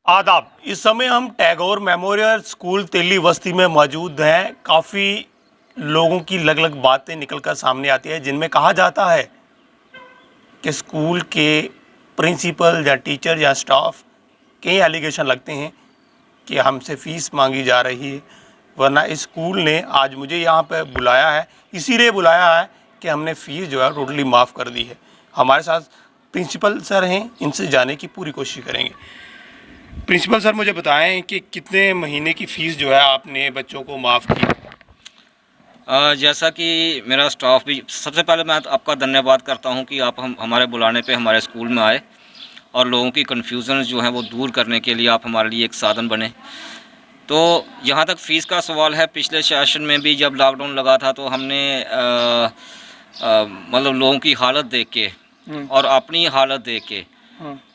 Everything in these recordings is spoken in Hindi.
आदाब। इस समय हम टैगोर मेमोरियल स्कूल तेली बस्ती में मौजूद हैं। काफ़ी लोगों की अलग अलग बातें निकलकर सामने आती है, जिनमें कहा जाता है कि स्कूल के प्रिंसिपल या टीचर या स्टाफ कई एलिगेशन लगते हैं कि हमसे फ़ीस मांगी जा रही है, वरना इस स्कूल ने आज मुझे यहाँ पर बुलाया है, इसीलिए बुलाया है कि हमने फ़ीस जो है टोटली माफ़ कर दी है। हमारे साथ प्रिंसिपल सर हैं, इनसे जानने की पूरी कोशिश करेंगे। प्रिंसिपल सर, मुझे बताएं कि कितने महीने की फ़ीस जो है आपने बच्चों को माफ़ की? जैसा कि मेरा स्टाफ भी, सबसे पहले मैं आपका धन्यवाद करता हूं कि आप हमारे बुलाने पे हमारे स्कूल में आए और लोगों की कन्फ्यूज़न जो है वो दूर करने के लिए आप हमारे लिए एक साधन बने। तो यहाँ तक फ़ीस का सवाल है, पिछले सेशन में भी जब लॉकडाउन लगा था तो हमने मतलब लोगों की हालत देख के और अपनी हालत देख के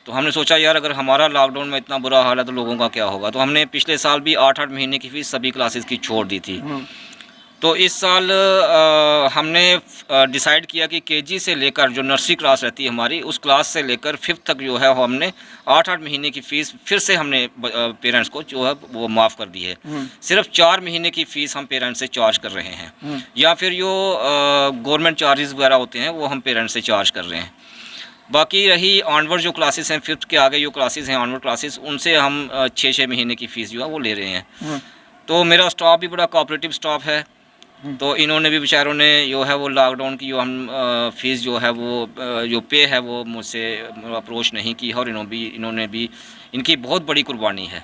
तो हमने सोचा यार अगर हमारा लॉकडाउन में इतना बुरा हाल है तो लोगों का क्या होगा। तो हमने पिछले साल भी 8-8 महीने की फ़ीस सभी क्लासेस की छोड़ दी थी। तो इस साल हमने डिसाइड किया कि केजी से लेकर जो नर्सरी क्लास रहती है हमारी, उस क्लास से लेकर 5th तक जो है हमने 8-8 महीने की फ़ीस फिर से हमने पेरेंट्स को जो है वो माफ़ कर दी है। सिर्फ 4 महीने की फ़ीस हम पेरेंट्स से चार्ज कर रहे हैं, या फिर जो गवर्नमेंट चार्जेस वगैरह होते हैं वो हम पेरेंट्स से चार्ज कर रहे हैं। बाकी रही ऑनवर्ड जो क्लासेस हैं, 5th के आगे जो क्लासेस हैं ऑनवर्ड क्लासेस, उनसे हम 6-6 महीने की फ़ीस जो है वो ले रहे हैं। तो मेरा स्टाफ भी बड़ा कोऑपरेटिव स्टाफ है। तो इन्होंने भी बेचारों ने जो है वो लॉकडाउन की जो हम फ़ीस जो है वो जो पे है वो मुझसे अप्रोच नहीं की है, और इन्होंने भी इनकी बहुत बड़ी कुर्बानी है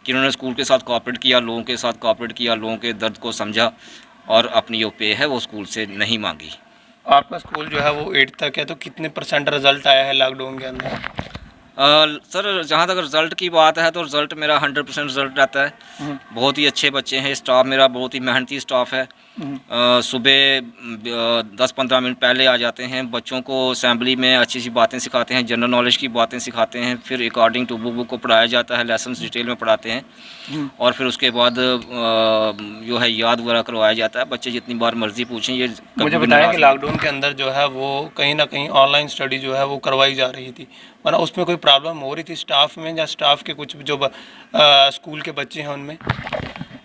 कि इन्होंने स्कूल के साथ कोऑपरेट किया, लोगों के साथ कोऑपरेट किया, लोगों के दर्द को समझा और अपनी जो पे है वो स्कूल से नहीं मांगी। आपका स्कूल जो है वो 8 तक है, तो कितने % रिजल्ट आया है लॉकडाउन के अंदर? सर जहाँ तक रिज़ल्ट की बात है तो रिज़ल्ट मेरा 100% रिज़ल्ट रहता है। बहुत ही अच्छे बच्चे हैं, स्टाफ मेरा बहुत ही मेहनती स्टाफ है। सुबह 10-15 मिनट पहले आ जाते हैं, बच्चों को असेंबली में अच्छी सी बातें सिखाते हैं, जनरल नॉलेज की बातें सिखाते हैं, फिर अकॉर्डिंग टू बुक को पढ़ाया जाता है, लेसन्स डिटेल में पढ़ाते हैं और फिर उसके बाद जो है याद वगैरह करवाया जाता है। बच्चे जितनी बार मर्ज़ी पूछें, ये मुझे बताएं कि लॉकडाउन के अंदर जो है वो कहीं ना कहीं ऑनलाइन स्टडी जो है वो करवाई जा रही थी, वरना उसमें कोई प्रॉब्लम हो रही थी स्टाफ में, या स्टाफ के कुछ जो स्कूल के बच्चे हैं उनमें?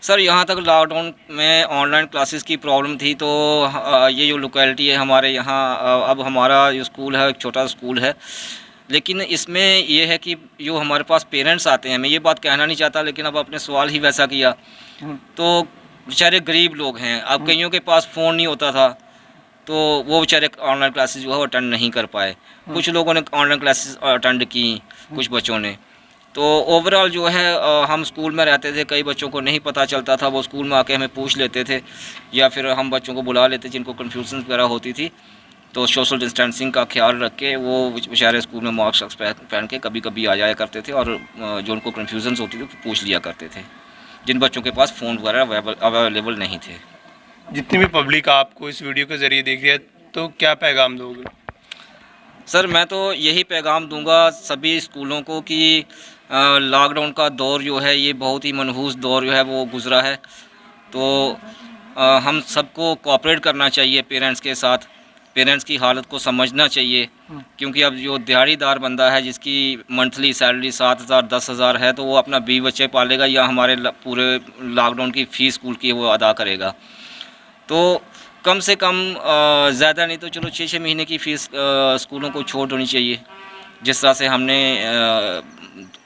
सर यहाँ तक लॉकडाउन में ऑनलाइन क्लासेस की प्रॉब्लम थी तो ये जो लोकेलिटी है हमारे यहाँ, अब हमारा जो स्कूल है एक छोटा स्कूल है, लेकिन इसमें ये है कि जो हमारे पास पेरेंट्स आते हैं, मैं ये बात कहना नहीं चाहता लेकिन अब आपने सवाल ही वैसा किया, तो बेचारे गरीब लोग हैं। अब कईयों के पास फ़ोन नहीं होता था तो वो बेचारे ऑनलाइन क्लासेस जो है अटेंड नहीं कर पाए। कुछ लोगों ने ऑनलाइन क्लासेस अटेंड की, कुछ बच्चों ने। तो ओवरऑल जो है हम स्कूल में रहते थे, कई बच्चों को नहीं पता चलता था, वो स्कूल में आके हमें पूछ लेते थे या फिर हम बच्चों को बुला लेते जिनको कन्फ्यूजन वगैरह होती थी। तो सोशल डिस्टेंसिंग का ख्याल रख के वो बेचारे स्कूल में मास्क पहन के कभी कभी आ जाया करते थे और जो उनको कन्फ्यूजन होती थी पूछ लिया करते थे, जिन बच्चों के पास फ़ोन वगैरह अवेलेबल नहीं थे। जितनी भी पब्लिक आपको इस वीडियो के ज़रिए देख रही है, तो क्या पैगाम दोगे? सर मैं तो यही पैगाम दूंगा सभी स्कूलों को कि लॉकडाउन का दौर जो है ये बहुत ही मनहूस दौर जो है वो गुज़रा है। तो हम सबको कोऑपरेट करना चाहिए पेरेंट्स के साथ, पेरेंट्स की हालत को समझना चाहिए, क्योंकि अब जो दिहाड़ीदार बंदा है जिसकी मंथली सैलरी 7,000 10,000 है तो वो अपना 20 बच्चे पालेगा या हमारे पूरे लॉकडाउन की फ़ीस स्कूल की वो अदा करेगा। तो कम से कम ज़्यादा नहीं तो चलो 6-6 महीने की फ़ीस स्कूलों को छूट होनी चाहिए। जिस तरह से हमने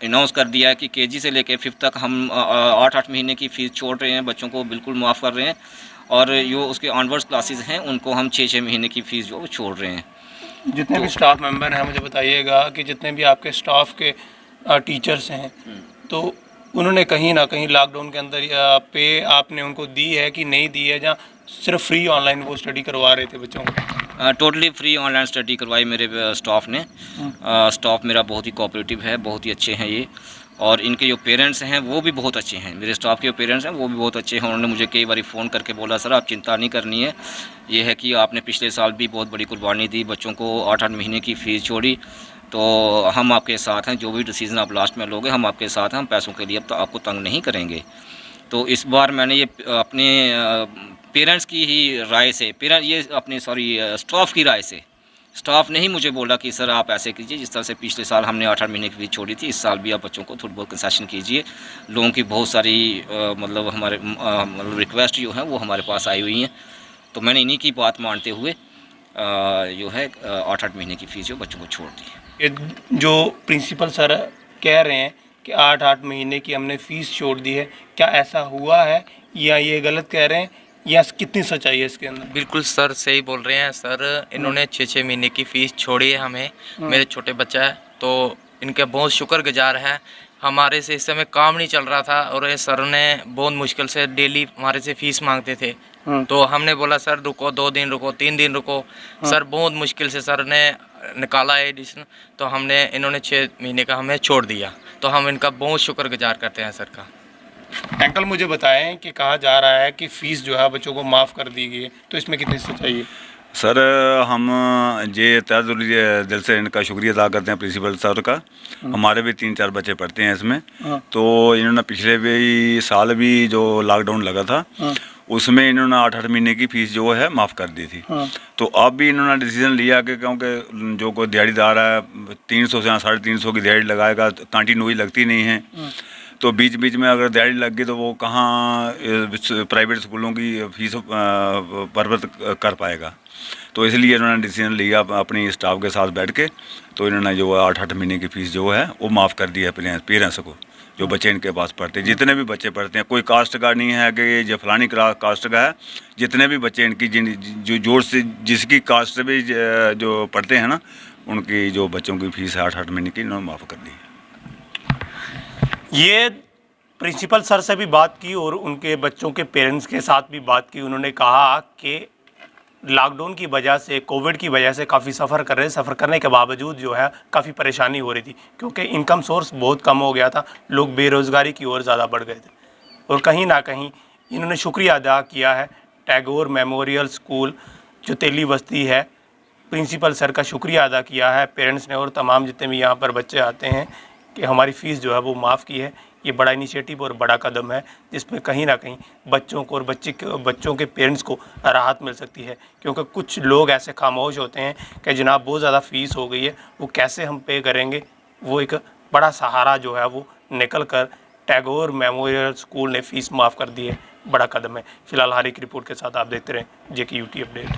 अनाउंस कर दिया है कि केजी से लेकर 5th तक हम 8-8 महीने की फ़ीस छोड़ रहे हैं, बच्चों को बिल्कुल माफ़ कर रहे हैं, और जो उसके ऑनवर्ड्स क्लासेस हैं उनको हम 6-6 महीने की फ़ीस जो छोड़ रहे हैं। जितने भी स्टाफ मेंबर हैं, मुझे बताइएगा कि जितने भी आपके स्टाफ के टीचर्स हैं, तो उन्होंने कहीं ना कहीं लॉकडाउन के अंदर पे आपने उनको दी है कि नहीं दी है, जहाँ सिर्फ फ्री ऑनलाइन वो स्टडी करवा रहे थे बच्चों को? टोटली फ्री ऑनलाइन स्टडी करवाई मेरे स्टाफ ने। स्टाफ मेरा बहुत ही कोऑपरेटिव है, बहुत ही अच्छे हैं ये, और इनके जो पेरेंट्स हैं वो भी बहुत अच्छे हैं। मेरे स्टाफ के जो पेरेंट्स हैं वो भी बहुत अच्छे हैं। उन्होंने मुझे कई बार फ़ोन करके बोला सर आप चिंता नहीं करनी है, ये है कि आपने पिछले साल भी बहुत बड़ी कुर्बानी दी, बच्चों को 8-8 महीने की फ़ीस छोड़ी, तो हम आपके साथ हैं, जो भी डिसीज़न आप लास्ट में लोगे हम आपके साथ हैं, हम पैसों के लिए अब तो आपको तंग नहीं करेंगे। तो इस बार मैंने ये अपने पेरेंट्स की ही राय से, ये अपने स्टाफ की राय से स्टाफ ने ही मुझे बोला कि सर आप ऐसे कीजिए, जिस तरह से पिछले साल हमने 8-8 महीने की फीस छोड़ी थी, इस साल भी आप बच्चों को थोड़ी बहुत कंसेशन कीजिए। लोगों की बहुत सारी मतलब हमारे मतलब रिक्वेस्ट जो है वो हमारे पास आई हुई हैं, तो मैंने इन्हीं की बात मानते हुए जो है 8-8 महीने की फ़ीस जो बच्चों को छोड़ दी। ये जो प्रिंसिपल सर कह रहे हैं कि 8-8 महीने की हमने फ़ीस छोड़ दी है, क्या ऐसा हुआ है या ये गलत कह रहे हैं, या कितनी सच्चाई है इसके अंदर? बिल्कुल सर सही बोल रहे हैं सर। इन्होंने 6-6 महीने की फ़ीस छोड़ी है हमें। मेरे छोटे बच्चा है तो इनके बहुत शुक्रगुजार है। हमारे से इस समय काम नहीं चल रहा था और ये सर ने बहुत मुश्किल से डेली हमारे से फ़ीस मांगते थे। तो हमने बोला सर रुको, 2 दिन रुको, 3 दिन रुको। सर बहुत मुश्किल से सर ने निकाला एडिशन, तो हमने इन्होंने 6 महीने का हमें छोड़ दिया। तो हम इनका बहुत शुक्रगुजार करते हैं सर का। अंकल मुझे बताएं कि कहा जा रहा है कि फ़ीस जो है बच्चों को माफ़ कर दी गई है, तो इसमें कितनी सच्चाई है? सर हम ये दिल से इनका शुक्रिया अदा करते हैं प्रिंसिपल सर का। हमारे भी 3-4 बच्चे पढ़ते हैं इसमें। तो इन्होंने पिछले भी साल भी जो लॉकडाउन लगा था उसमें इन्होंने 8-8 महीने की फ़ीस जो है माफ़ कर दी थी। तो अब भी इन्होंने डिसीजन लिया कि क्योंकि जो कोई दिहाड़ीदार है 300 से 350 की दिहाड़ी लगाएगा, कंटिन्यू लगती नहीं है, तो बीच बीच में अगर दिहाड़ी लग गई तो वो कहाँ प्राइवेट स्कूलों की फीस परवत कर पाएगा। तो इसलिए इन्होंने डिसीजन लिया अपनी स्टाफ के साथ बैठ के, तो इन्होंने जो 8-8 महीने की फ़ीस जो है वो माफ़ कर दी है पेरेंट्स को, जो बच्चे इनके पास पढ़ते हैं। जितने भी बच्चे पढ़ते हैं, कोई कास्ट का नहीं है कि ये फलानी कास्ट का है। जितने भी बच्चे इनकी जो जोर से जिसकी कास्ट से भी जो पढ़ते हैं ना, उनकी जो बच्चों की फ़ीस है 8-8 महीने की इन्होंने माफ़ कर दी है। ये प्रिंसिपल सर से भी बात की और उनके बच्चों के पेरेंट्स के साथ भी बात की। उन्होंने कहा कि लॉकडाउन की वजह से, कोविड की वजह से काफ़ी सफ़र करने के बावजूद जो है काफ़ी परेशानी हो रही थी, क्योंकि इनकम सोर्स बहुत कम हो गया था, लोग बेरोज़गारी की ओर ज़्यादा बढ़ गए थे। और कहीं ना कहीं इन्होंने शुक्रिया अदा किया है टैगोर मेमोरियल स्कूल जो तेली बस्ती है, प्रिंसिपल सर का शुक्रिया अदा किया है पेरेंट्स ने और तमाम जितने भी यहाँ पर बच्चे आते हैं कि हमारी फ़ीस जो है वो माफ़ की है। ये बड़ा इनिशिएटिव और बड़ा कदम है जिसमें कहीं ना कहीं बच्चों को और बच्चों के पेरेंट्स को राहत मिल सकती है, क्योंकि कुछ लोग ऐसे खामोश होते हैं कि जनाब बहुत ज़्यादा फ़ीस हो गई है, वो कैसे हम पे करेंगे। वो एक बड़ा सहारा जो है वो निकल कर टैगोर मेमोरियल स्कूल ने फ़ीस माफ़ कर दी है, बड़ा कदम है। फिलहाल हर एक रिपोर्ट के साथ आप देखते रहें JKUT अपडेट।